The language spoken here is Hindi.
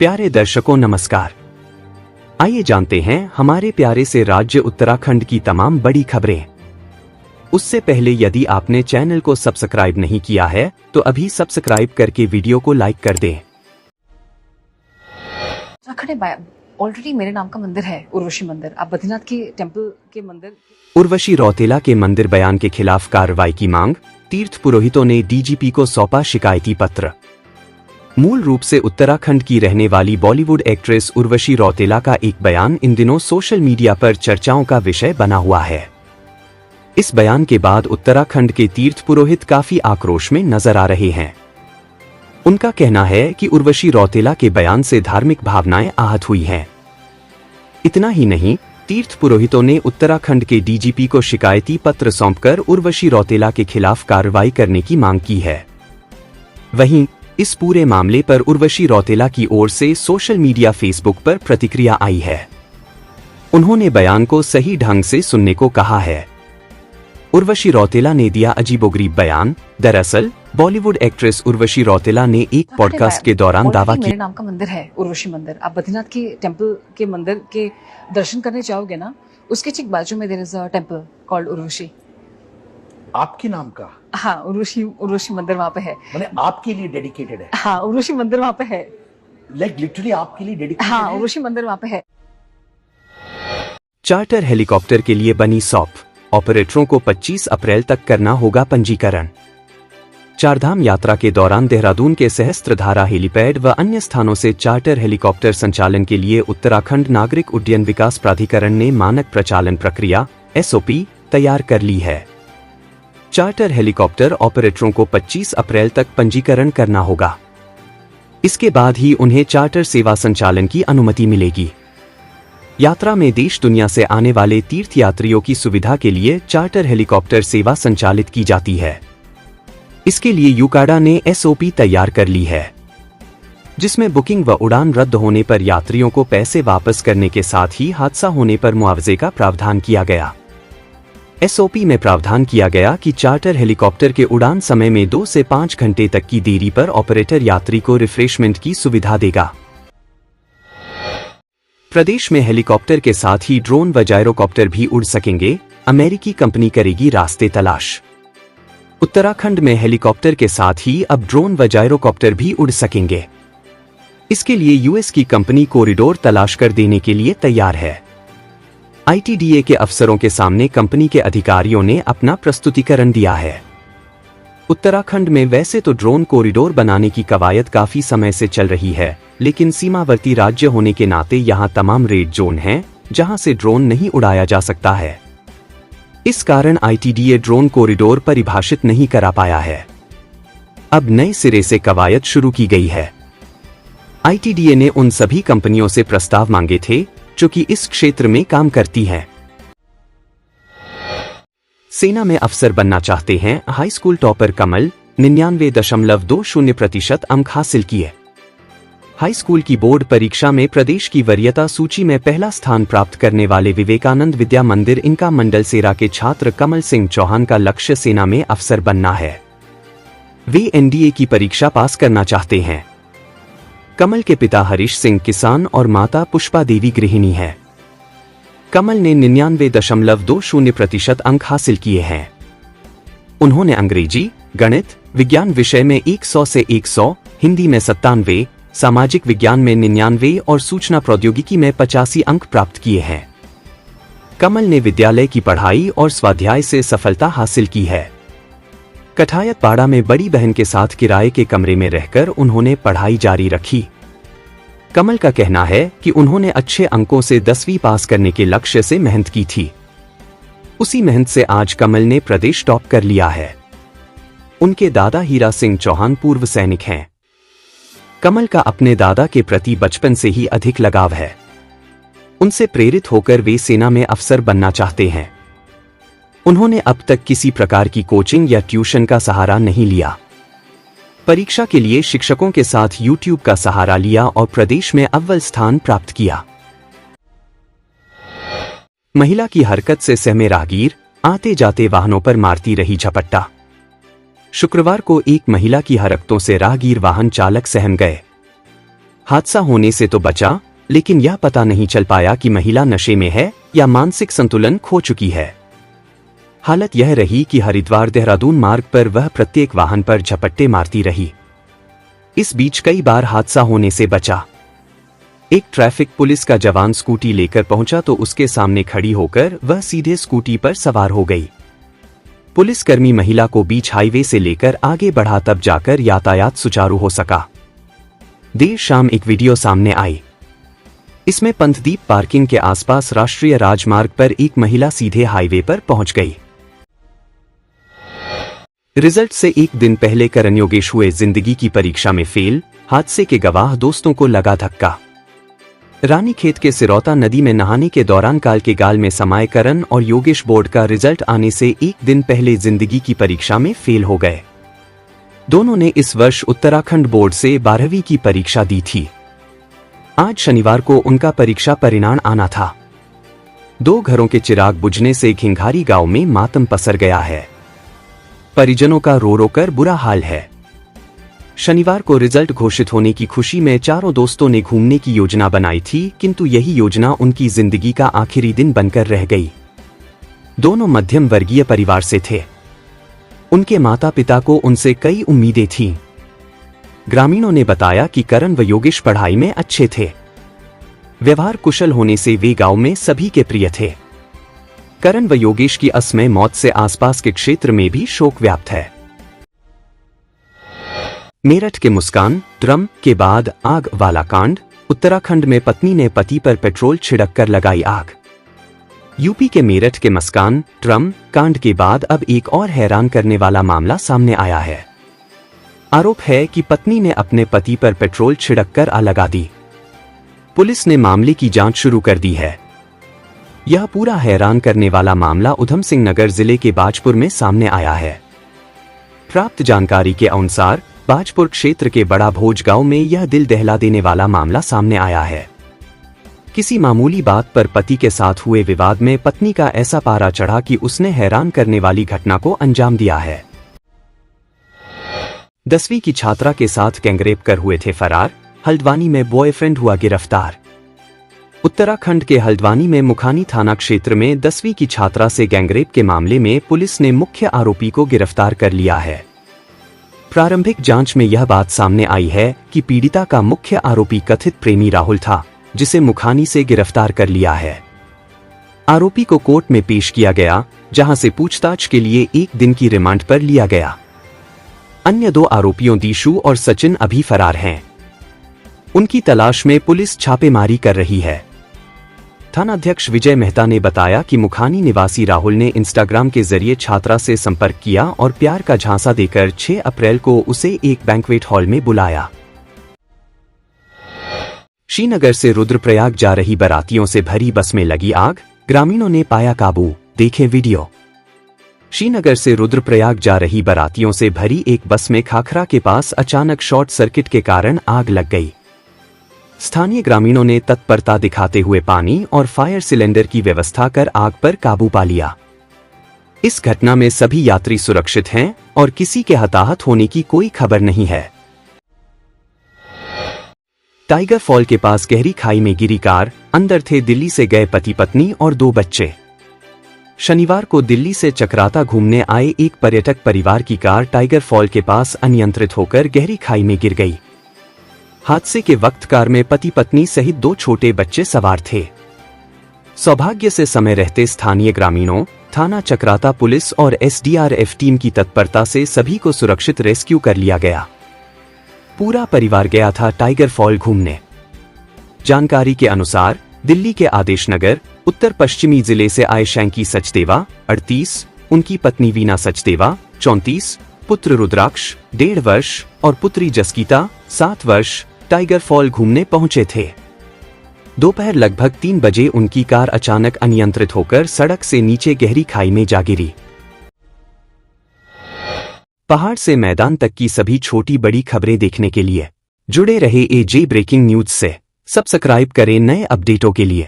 प्यारे दर्शकों नमस्कार। आइए जानते हैं हमारे प्यारे से राज्य उत्तराखंड की तमाम बड़ी खबरें। उससे पहले यदि आपने चैनल को सब्सक्राइब नहीं किया है तो अभी सब्सक्राइब करके वीडियो को लाइक कर दें। ऑलरेडी मेरे नाम का मंदिर है, उर्वशी मंदिर। आप बद्रीनाथ के टेंपल के मंदिर। उर्वशी रौतेला के मंदिर बयान के खिलाफ कार्रवाई की मांग, तीर्थ पुरोहितों ने डीजीपी को सौंपा शिकायती पत्र। मूल रूप से उत्तराखंड की रहने वाली बॉलीवुड एक्ट्रेस उर्वशी रौतेला का एक बयान इन दिनों सोशल मीडिया पर चर्चाओं का विषय बना हुआ है। इस बयान के बाद उत्तराखंड के तीर्थ पुरोहित काफी आक्रोश में नजर आ रहे हैं। उनका कहना है कि उर्वशी रौतेला के बयान से धार्मिक भावनाएं आहत हुई हैं। इतना ही नहीं, तीर्थ पुरोहितों ने उत्तराखंड के डीजीपी को शिकायती पत्र सौंपकर उर्वशी रौतेला के खिलाफ कार्रवाई करने की मांग की है। वहीं इस पूरे मामले पर उर्वशी रौतेला की ओर से सोशल मीडिया फेसबुक पर प्रतिक्रिया आई है। उन्होंने बयान को सही ढंग से सुनने को कहा है। उर्वशी रौतेला ने दिया अजीबोगरीब बयान। दरअसल बॉलीवुड एक्ट्रेस उर्वशी रौतेला ने एक पॉडकास्ट के दौरान दावा किया, मेरे नाम का मंदिर है, उर्वशी मंदिर। आप बद्रीनाथ के टेंपल के मंदिर के दर्शन करने जाओगे ना, उसके ठीक बाजू में there is a temple called Urvashi. आपके नाम का? हाँ, उर्वशी मंदिर वहाँ पे है। मैंने आपके लिए डेडिकेटेड है? हाँ, उर्वशी मंदिर वहाँ पे है। लाइक लिटरली आपके लिए डेडिकेटेड हाँ, है? उर्वशी मंदिर वहाँ पे है। चार्टर हेलीकॉप्टर के लिए बनी सौंप, ऑपरेटरों को 25 अप्रैल तक करना होगा पंजीकरण। चारधाम यात्रा के दौरान देहरादून के सहस्त्रधारा हेलीपैड व अन्य स्थानों से चार्टर हेलीकॉप्टर संचालन के लिए उत्तराखंड नागरिक उड्डयन विकास प्राधिकरण ने मानक प्रचालन प्रक्रिया (एसओपी) तैयार कर ली है। चार्टर हेलीकॉप्टर ऑपरेटरों को 25 अप्रैल तक पंजीकरण करना होगा। इसके बाद ही उन्हें चार्टर सेवा संचालन की अनुमति मिलेगी। यात्रा में देश दुनिया से आने वाले तीर्थ यात्रियों की सुविधा के लिए चार्टर हेलीकॉप्टर सेवा संचालित की जाती है। इसके लिए यूकाडा ने एसओपी तैयार कर ली है, जिसमें बुकिंग व उड़ान रद्द होने पर यात्रियों को पैसे वापस करने के साथ ही हादसा होने पर मुआवजे का प्रावधान किया गया। एसओपी में प्रावधान किया गया कि चार्टर हेलीकॉप्टर के उड़ान समय में 2 से 5 घंटे तक की देरी पर ऑपरेटर यात्री को रिफ्रेशमेंट की सुविधा देगा। प्रदेश में हेलीकॉप्टर के साथ ही ड्रोन व जायरोकॉप्टर भी उड़ सकेंगे। अमेरिकी कंपनी करेगी रास्ते तलाश। उत्तराखंड में हेलीकॉप्टर के साथ ही अब ड्रोन व जायरोकॉप्टर भी उड़ सकेंगे। इसके लिए यूएस की कंपनी कॉरिडोर तलाश कर देने के लिए तैयार है। आईटीडीए के अफसरों के सामने कंपनी के अधिकारियों ने अपना प्रस्तुतिकरण दिया है। उत्तराखंड में वैसे तो ड्रोन कॉरिडोर बनाने की कवायद काफी समय से चल रही है, लेकिन सीमावर्ती राज्य होने के नाते यहां तमाम रेड जोन हैं, जहां से ड्रोन नहीं उड़ाया जा सकता है। इस कारण आईटीडीए ड्रोन कॉरिडोर परिभाषित नहीं करा पाया है। अब नए सिरे से कवायद शुरू की गई है। आईटीडीए ने उन सभी कंपनियों से प्रस्ताव मांगे थे जो कि इस क्षेत्र में काम करती हैं। सेना में अफसर बनना चाहते हैं हाई स्कूल टॉपर कमल, 99.20% अंक हासिल किए। हाई स्कूल की बोर्ड परीक्षा में प्रदेश की वरीयता सूची में पहला स्थान प्राप्त करने वाले विवेकानंद विद्या मंदिर इनका मंडल सेरा के छात्र कमल सिंह चौहान का लक्ष्य सेना में अफसर बनना है। वे एनडीए की परीक्षा पास करना चाहते हैं। कमल के पिता हरीश सिंह किसान और माता पुष्पा देवी गृहिणी है। कमल ने 99.20% अंक हासिल किए हैं। उन्होंने अंग्रेजी, गणित, विज्ञान विषय में 100 से 100, हिंदी में 97, सामाजिक विज्ञान में 99 और सूचना प्रौद्योगिकी में 85 अंक प्राप्त किए हैं। कमल ने विद्यालय की पढ़ाई और स्वाध्याय से सफलता हासिल की है। कठायत पाड़ा में बड़ी बहन के साथ किराए के कमरे में रहकर उन्होंने पढ़ाई जारी रखी। कमल का कहना है कि उन्होंने अच्छे अंकों से 10वीं पास करने के लक्ष्य से मेहनत की थी। उसी मेहनत से आज कमल ने प्रदेश टॉप कर लिया है। उनके दादा हीरा सिंह चौहान पूर्व सैनिक हैं। कमल का अपने दादा के प्रति बचपन से ही अधिक लगाव है। उनसे प्रेरित होकर वे सेना में अफसर बनना चाहते हैं। उन्होंने अब तक किसी प्रकार की कोचिंग या ट्यूशन का सहारा नहीं लिया। परीक्षा के लिए शिक्षकों के साथ यूट्यूब का सहारा लिया और प्रदेश में अव्वल स्थान प्राप्त किया। महिला की हरकत से सहमे राहगीर, आते जाते वाहनों पर मारती रही झपट्टा। शुक्रवार को एक महिला की हरकतों से राहगीर वाहन चालक सहम गए। हादसा होने से तो बचा, लेकिन यह पता नहीं चल पाया कि महिला नशे में है या मानसिक संतुलन खो चुकी है। हालत यह रही कि हरिद्वार देहरादून मार्ग पर वह प्रत्येक वाहन पर झपट्टे मारती रही। इस बीच कई बार हादसा होने से बचा। एक ट्रैफिक पुलिस का जवान स्कूटी लेकर पहुंचा तो उसके सामने खड़ी होकर वह सीधे स्कूटी पर सवार हो गई। पुलिसकर्मी महिला को बीच हाईवे से लेकर आगे बढ़ा, तब जाकर यातायात सुचारू हो सका। देर शाम एक वीडियो सामने आई। इसमें पंथदीप पार्किंग के आसपास राष्ट्रीय राजमार्ग पर एक महिला सीधे हाईवे पर पहुंच गई। रिजल्ट से एक दिन पहले करण योगेश हुए जिंदगी की परीक्षा में फेल। हादसे के गवाह दोस्तों को लगा धक्का। रानीखेत के सिरौता नदी में नहाने के दौरान काल के गाल में समाये करण और योगेश बोर्ड का रिजल्ट आने से एक दिन पहले जिंदगी की परीक्षा में फेल हो गए। दोनों ने इस वर्ष उत्तराखंड बोर्ड से 12वीं की परीक्षा दी थी। आज शनिवार को उनका परीक्षा परिणाम आना था। दो घरों के चिराग बुझने से घिंघारी गांव में मातम पसर गया है। परिजनों का रो रो कर बुरा हाल है। शनिवार को रिजल्ट घोषित होने की खुशी में चारों दोस्तों ने घूमने की योजना बनाई थी, किंतु यही योजना उनकी जिंदगी का आखिरी दिन बनकर रह गई। दोनों मध्यम वर्गीय परिवार से थे। उनके माता पिता को उनसे कई उम्मीदें थीं। ग्रामीणों ने बताया कि करण व योगेश पढ़ाई में अच्छे थे। व्यवहार कुशल होने से वे गांव में सभी के प्रिय थे। करण व योगेश की असमय मौत से आसपास के क्षेत्र में भी शोक व्याप्त है। मेरठ के मुस्कान ड्रम के बाद आग वाला कांड। उत्तराखंड में पत्नी ने पति पर पेट्रोल छिड़ककर लगाई आग। यूपी के मेरठ के मुस्कान ड्रम कांड के बाद अब एक और हैरान करने वाला मामला सामने आया है। आरोप है कि पत्नी ने अपने पति पर पेट्रोल छिड़ककर आग लगा दी। पुलिस ने मामले की जांच शुरू कर दी है। यह पूरा हैरान करने वाला मामला उधम सिंह नगर जिले के बाजपुर में सामने आया है। प्राप्त जानकारी के अनुसार बाजपुर क्षेत्र के बड़ा भोज गांव में यह दिल दहला देने वाला मामला सामने आया है। किसी मामूली बात पर पति के साथ हुए विवाद में पत्नी का ऐसा पारा चढ़ा कि उसने हैरान करने वाली घटना को अंजाम दिया है। 10वीं की छात्रा के साथ गैंगरेप कर हुए थे फरार। हल्द्वानी में बॉयफ्रेंड हुआ गिरफ्तार। उत्तराखंड के हल्द्वानी में मुखानी थाना क्षेत्र में 10वीं की छात्रा से गैंगरेप के मामले में पुलिस ने मुख्य आरोपी को गिरफ्तार कर लिया है। प्रारंभिक जांच में यह बात सामने आई है कि पीड़िता का मुख्य आरोपी कथित प्रेमी राहुल था, जिसे मुखानी से गिरफ्तार कर लिया है। आरोपी को कोर्ट में पेश किया गया, जहां से पूछताछ के लिए एक दिन की रिमांड पर लिया गया। अन्य दो आरोपियों दीशु और सचिन अभी फरार हैं। उनकी तलाश में पुलिस छापेमारी कर रही है। थानाध्यक्ष विजय मेहता ने बताया कि मुखानी निवासी राहुल ने इंस्टाग्राम के जरिए छात्रा से संपर्क किया और प्यार का झांसा देकर 6 अप्रैल को उसे एक बैंक्वेट हॉल में बुलाया। श्रीनगर से रुद्रप्रयाग जा रही बारातियों से भरी बस में लगी आग। ग्रामीणों ने पाया काबू। देखें वीडियो। श्रीनगर से रुद्रप्रयाग जा रही बारातियों से भरी एक बस में खाखरा के पास अचानक शॉर्ट सर्किट के कारण आग लग गई। स्थानीय ग्रामीणों ने तत्परता दिखाते हुए पानी और फायर सिलेंडर की व्यवस्था कर आग पर काबू पा लिया। इस घटना में सभी यात्री सुरक्षित हैं और किसी के हताहत होने की कोई खबर नहीं है। टाइगर फॉल के पास गहरी खाई में गिरी कार। अंदर थे दिल्ली से गए पति पत्नी और 2 बच्चे। शनिवार को दिल्ली से चकराता घूमने आए एक पर्यटक परिवार की कार टाइगर फॉल के पास अनियंत्रित होकर गहरी खाई में गिर गई। हादसे के वक्त कार में पति पत्नी सहित 2 छोटे बच्चे सवार थे। सौभाग्य से समय रहते स्थानीय ग्रामीणों, थाना चकराता पुलिस और एसडीआरएफ टीम की तत्परता से सभी को सुरक्षित रेस्क्यू कर लिया गया। पूरा परिवार गया था टाइगर फॉल घूमने। जानकारी के अनुसार दिल्ली के आदेश नगर उत्तर पश्चिमी जिले से आए शैंकी सचदेवा 38, उनकी पत्नी वीना सचदेवा 34, पुत्र रुद्राक्ष 1.5 वर्ष और पुत्री जसकीता 7 वर्ष टाइगर फॉल घूमने पहुंचे थे। दोपहर लगभग 3 बजे उनकी कार अचानक अनियंत्रित होकर सड़क से नीचे गहरी खाई में जा गिरी। पहाड़ से मैदान तक की सभी छोटी बड़ी खबरें देखने के लिए जुड़े रहे एजे ब्रेकिंग न्यूज से। सब्सक्राइब करें नए अपडेटों के लिए।